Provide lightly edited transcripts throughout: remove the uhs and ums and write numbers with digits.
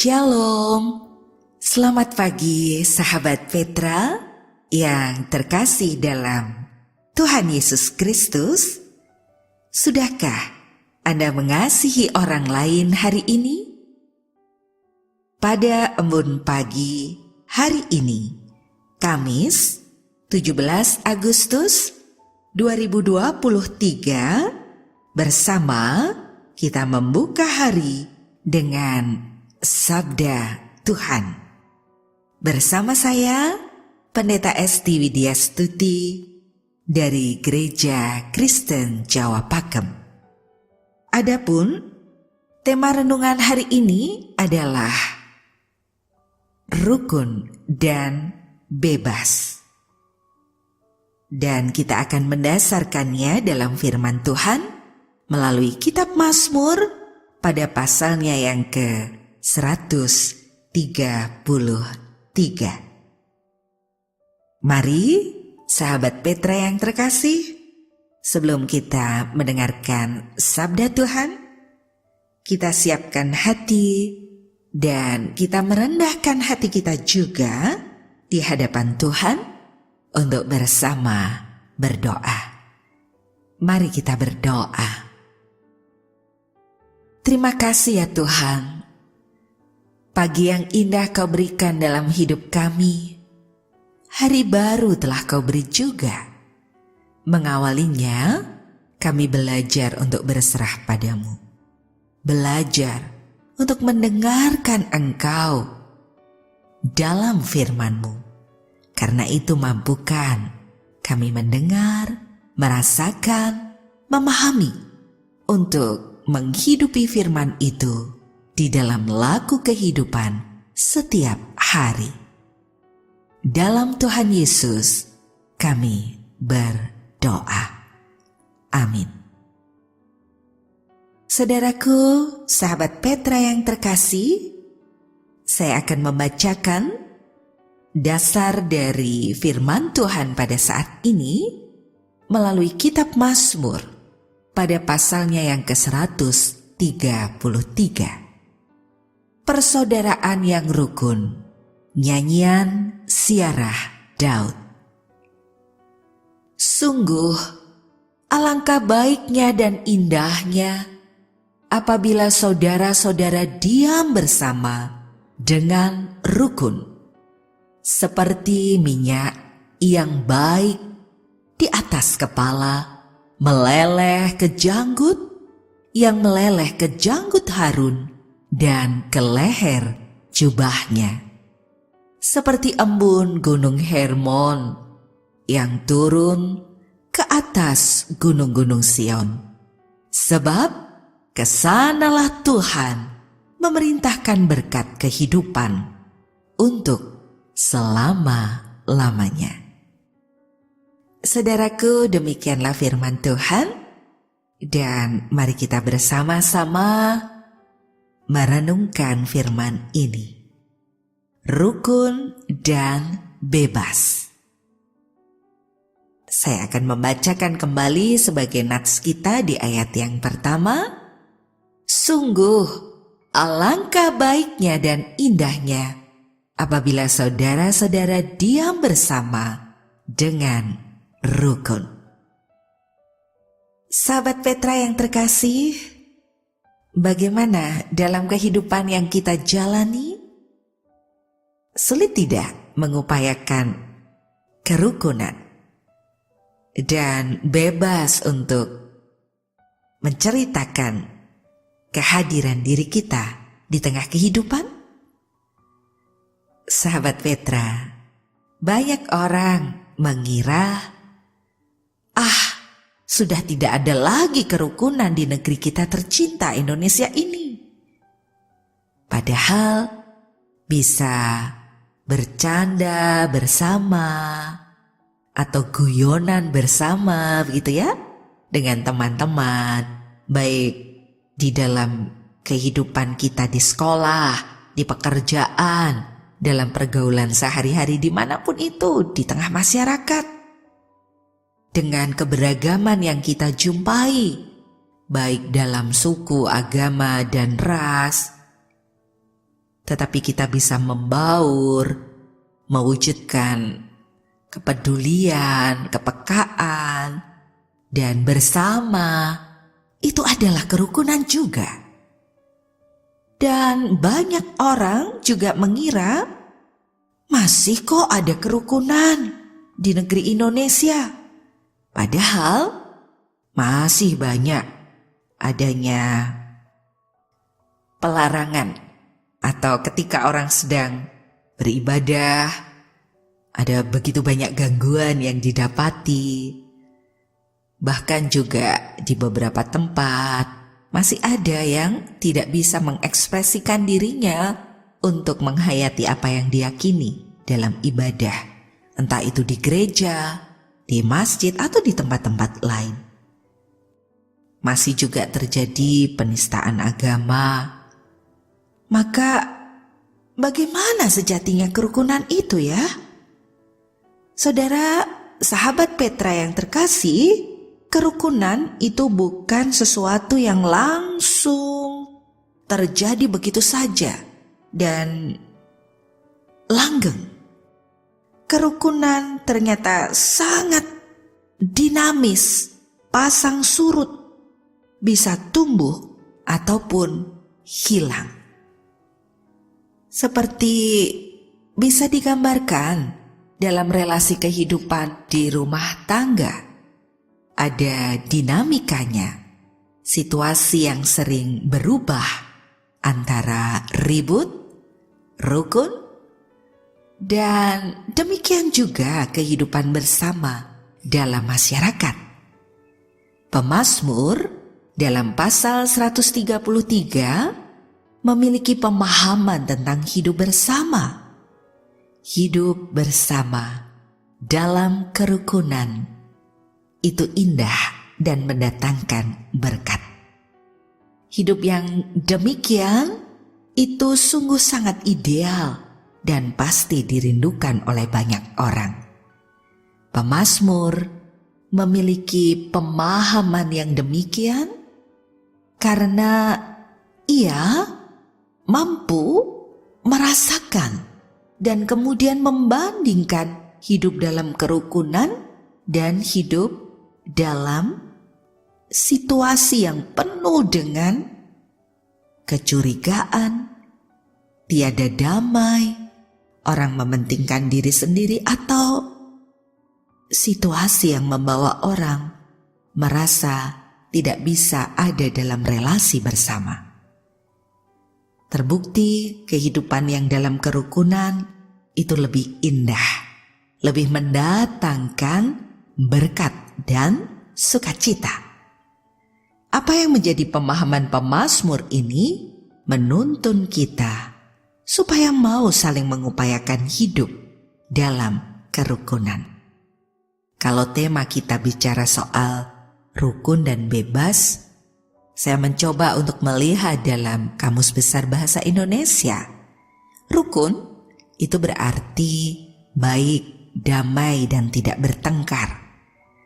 Shalom, selamat pagi sahabat Petra yang terkasih dalam Tuhan Yesus Kristus. Sudahkah Anda mengasihi orang lain hari ini? Pada embun pagi hari ini, Kamis 17 Agustus 2023, bersama kita membuka hari dengan Sabda Tuhan. Bersama saya, Pendeta Esti Widyastuti dari Gereja Kristen Jawa Pakem. Adapun tema renungan hari ini adalah rukun dan bebas. Dan kita akan mendasarkannya dalam firman Tuhan melalui kitab Mazmur pada pasalnya yang ke-133. Mari, sahabat Petra yang terkasih, sebelum kita mendengarkan sabda Tuhan, kita siapkan hati dan kita merendahkan hati kita juga di hadapan Tuhan untuk bersama berdoa. Mari kita berdoa. Terima kasih ya Tuhan, pagi yang indah Kau berikan dalam hidup kami. Hari baru telah Kau beri juga. Mengawalinya, kami belajar untuk berserah padamu. Belajar untuk mendengarkan Engkau dalam firman-Mu. Karena itu mampukan kami mendengar, merasakan, memahami untuk menghidupi firman itu di dalam laku kehidupan setiap hari. Dalam Tuhan Yesus kami berdoa. Amin. Saudaraku, sahabat Petra yang terkasih, saya akan membacakan dasar dari firman Tuhan pada saat ini melalui kitab Mazmur pada pasalnya yang ke-133. Persaudaraan yang rukun, nyanyian Ziarah Daud. Sungguh, alangkah baiknya dan indahnya apabila saudara-saudara diam bersama dengan rukun, seperti minyak yang baik di atas kepala, meleleh ke janggut, yang meleleh ke janggut Harun dan ke leher jubahnya. Seperti embun gunung Hermon yang turun ke atas gunung-gunung Sion. Sebab kesanalah Tuhan memerintahkan berkat kehidupan untuk selama-lamanya. Saudaraku, demikianlah firman Tuhan, dan mari kita bersama-sama merenungkan firman ini. Rukun dan bebas. Saya akan membacakan kembali sebagai nats kita di ayat yang pertama. Sungguh, alangkah baiknya dan indahnya apabila saudara-saudara diam bersama dengan rukun. Sahabat Petra yang terkasih, bagaimana dalam kehidupan yang kita jalani? Sulit tidak mengupayakan kerukunan dan bebas untuk menceritakan kehadiran diri kita di tengah kehidupan? Sahabat Petra, banyak orang mengira sudah tidak ada lagi kerukunan di negeri kita tercinta Indonesia ini. Padahal bisa bercanda bersama atau guyonan bersama begitu ya dengan teman-teman, baik di dalam kehidupan kita di sekolah, di pekerjaan, dalam pergaulan sehari-hari dimanapun itu di tengah masyarakat. Dengan keberagaman yang kita jumpai, baik dalam suku, agama, dan ras, tetapi kita bisa membaur, mewujudkan kepedulian, kepekaan, dan bersama. Itu adalah kerukunan juga. Dan banyak orang juga mengira masih kok ada kerukunan di negeri Indonesia. Padahal masih banyak adanya pelarangan atau ketika orang sedang beribadah ada begitu banyak gangguan yang didapati. Bahkan juga di beberapa tempat masih ada yang tidak bisa mengekspresikan dirinya untuk menghayati apa yang diyakini dalam ibadah, entah itu di gereja, di masjid, atau di tempat-tempat lain. Masih juga terjadi penistaan agama. Maka bagaimana sejatinya kerukunan itu ya? Saudara, sahabat Petra yang terkasih, kerukunan itu bukan sesuatu yang langsung terjadi begitu saja dan langgeng. Kerukunan ternyata sangat dinamis, pasang surut, bisa tumbuh ataupun hilang. Seperti bisa digambarkan dalam relasi kehidupan di rumah tangga. Ada dinamikanya, situasi yang sering berubah antara ribut, rukun, dan demikian juga kehidupan bersama dalam masyarakat. Pemazmur dalam pasal 133 memiliki pemahaman tentang hidup bersama. Hidup bersama dalam kerukunan itu indah dan mendatangkan berkat. Hidup yang demikian itu sungguh sangat ideal dan pasti dirindukan oleh banyak orang. Pemazmur memiliki pemahaman yang demikian karena ia mampu merasakan dan kemudian membandingkan hidup dalam kerukunan dan hidup dalam situasi yang penuh dengan kecurigaan, tiada damai, orang mementingkan diri sendiri, atau situasi yang membawa orang merasa tidak bisa ada dalam relasi bersama. Terbukti kehidupan yang dalam kerukunan itu lebih indah, lebih mendatangkan berkat dan sukacita. Apa yang menjadi pemahaman pemazmur ini menuntun kita supaya mau saling mengupayakan hidup dalam kerukunan. Kalau tema kita bicara soal rukun dan bebas, saya mencoba untuk melihat dalam Kamus Besar Bahasa Indonesia. Rukun itu berarti baik, damai, dan tidak bertengkar.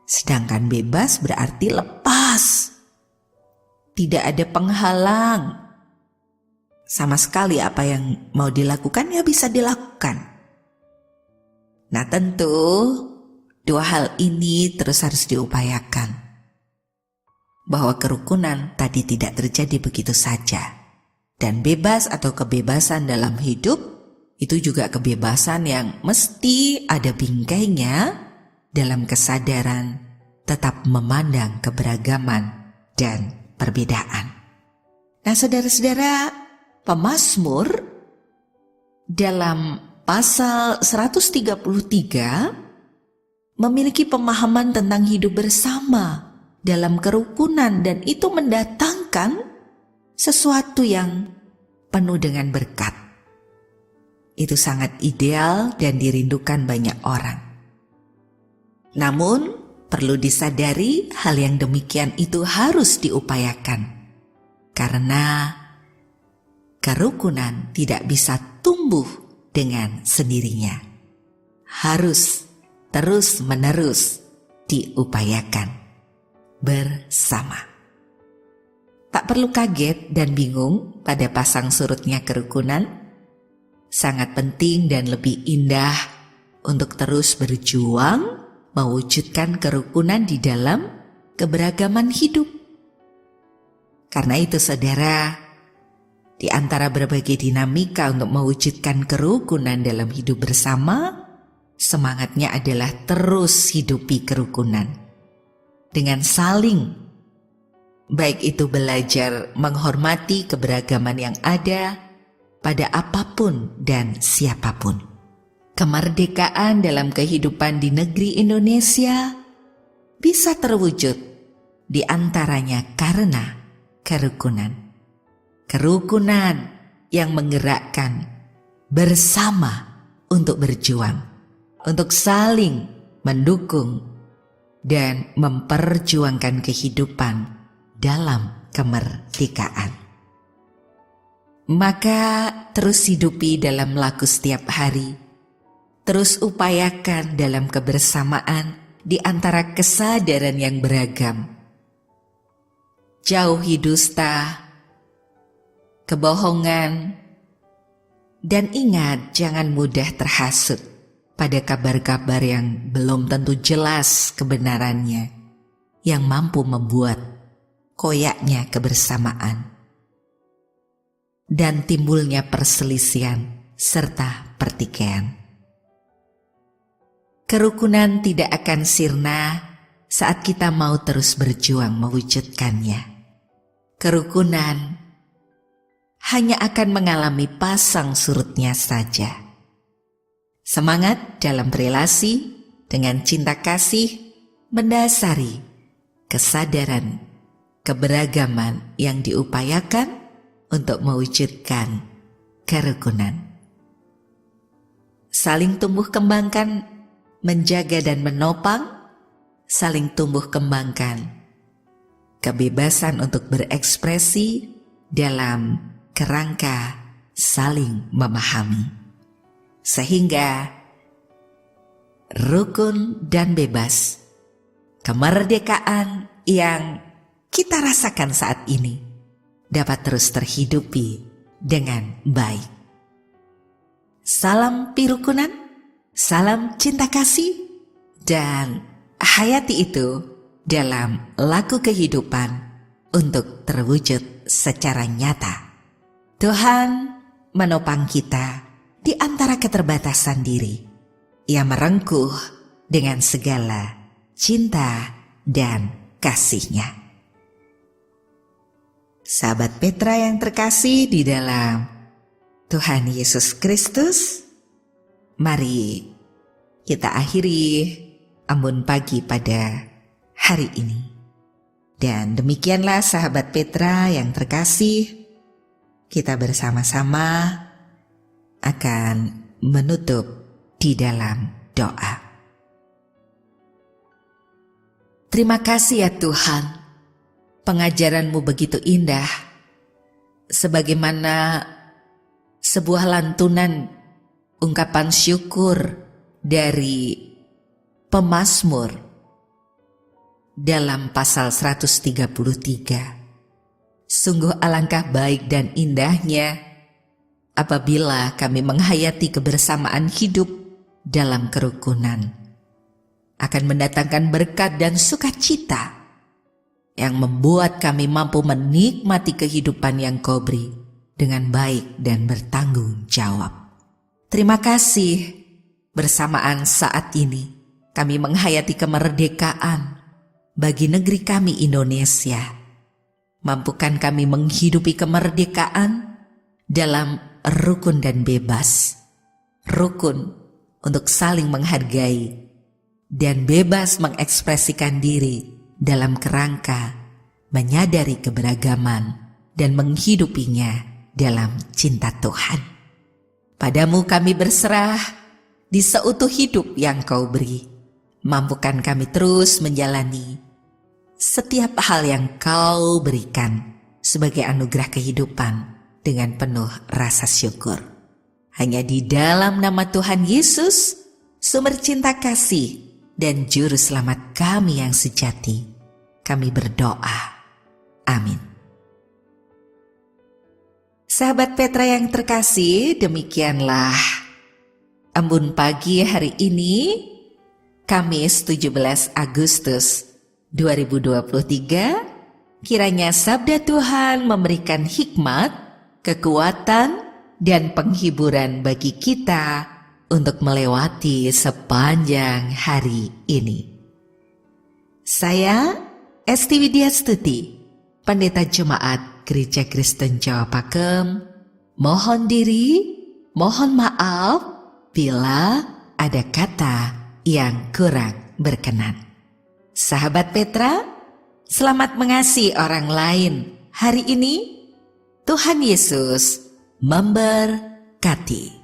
Sedangkan bebas berarti lepas. Tidak ada penghalang. Sama sekali apa yang mau dilakukan ya bisa dilakukan. Nah tentu dua hal ini terus harus diupayakan. Bahwa kerukunan tadi tidak terjadi begitu saja. Dan bebas atau kebebasan dalam hidup itu juga kebebasan yang mesti ada bingkainya dalam kesadaran tetap memandang keberagaman dan perbedaan. Nah saudara-saudara, pemazmur dalam pasal 133 memiliki pemahaman tentang hidup bersama dalam kerukunan, dan itu mendatangkan sesuatu yang penuh dengan berkat. Itu sangat ideal dan dirindukan banyak orang. Namun perlu disadari hal yang demikian itu harus diupayakan, karena kerukunan tidak bisa tumbuh dengan sendirinya. Harus terus-menerus diupayakan bersama. Tak perlu kaget dan bingung pada pasang surutnya kerukunan, sangat penting dan lebih indah untuk terus berjuang mewujudkan kerukunan di dalam keberagaman hidup. Karena itu saudara, di antara berbagai dinamika untuk mewujudkan kerukunan dalam hidup bersama, semangatnya adalah terus hidupi kerukunan dengan saling, baik itu belajar menghormati keberagaman yang ada pada apapun dan siapapun. Kemerdekaan dalam kehidupan di negeri Indonesia bisa terwujud di antaranya karena kerukunan. Kerukunan yang menggerakkan bersama untuk berjuang, untuk saling mendukung dan memperjuangkan kehidupan dalam kemerdekaan. Maka terus hidupi dalam laku setiap hari, terus upayakan dalam kebersamaan di antara kesadaran yang beragam. Jauhi dusta, kebohongan, dan ingat jangan mudah terhasut pada kabar-kabar yang belum tentu jelas kebenarannya, yang mampu membuat koyaknya kebersamaan dan timbulnya perselisihan serta pertikaian. Kerukunan tidak akan sirna saat kita mau terus berjuang mewujudkannya. Kerukunan hanya akan mengalami pasang surutnya saja. Semangat dalam berelasi dengan cinta kasih mendasari kesadaran keberagaman yang diupayakan untuk mewujudkan kerukunan. Saling tumbuh kembangkan, menjaga dan menopang, saling tumbuh kembangkan kebebasan untuk berekspresi dalam kerangka saling memahami, sehingga rukun dan bebas, kemerdekaan yang kita rasakan saat ini dapat terus terhidupi dengan baik. Salam pirukunan, salam cinta kasih, dan hayati itu dalam laku kehidupan untuk terwujud secara nyata. Tuhan menopang kita di antara keterbatasan diri. Ia merengkuh dengan segala cinta dan kasih-Nya. Sahabat Petra yang terkasih di dalam Tuhan Yesus Kristus, mari kita akhiri Ambon Pagi pada hari ini. Dan demikianlah sahabat Petra yang terkasih, kita bersama-sama akan menutup di dalam doa. Terima kasih ya Tuhan, pengajaran-Mu begitu indah, sebagaimana sebuah lantunan ungkapan syukur dari pemazmur dalam pasal 133. Sungguh alangkah baik dan indahnya apabila kami menghayati kebersamaan hidup dalam kerukunan, akan mendatangkan berkat dan sukacita yang membuat kami mampu menikmati kehidupan yang Kau beri dengan baik dan bertanggung jawab. Terima kasih, bersamaan saat ini kami menghayati kemerdekaan bagi negeri kami Indonesia. Mampukan kami menghidupi kemerdekaan dalam rukun dan bebas. Rukun untuk saling menghargai dan bebas mengekspresikan diri dalam kerangka menyadari keberagaman dan menghidupinya dalam cinta Tuhan. Padamu kami berserah di seutuh hidup yang Kau beri. Mampukan kami terus menjalani setiap hal yang Kau berikan sebagai anugerah kehidupan dengan penuh rasa syukur. Hanya di dalam nama Tuhan Yesus, sumber cinta kasih dan juru selamat kami yang sejati, kami berdoa. Amin. Sahabat Petra yang terkasih, demikianlah Embun Pagi hari ini, Kamis 17 Agustus 2023. Kiranya sabda Tuhan memberikan hikmat, kekuatan, dan penghiburan bagi kita untuk melewati sepanjang hari ini. Saya Esti Widyastuti, Pendeta Jemaat Gereja Kristen Jawa Pakem, mohon maaf bila ada kata yang kurang berkenan. Sahabat Petra, selamat mengasihi orang lain. Hari ini Tuhan Yesus memberkati.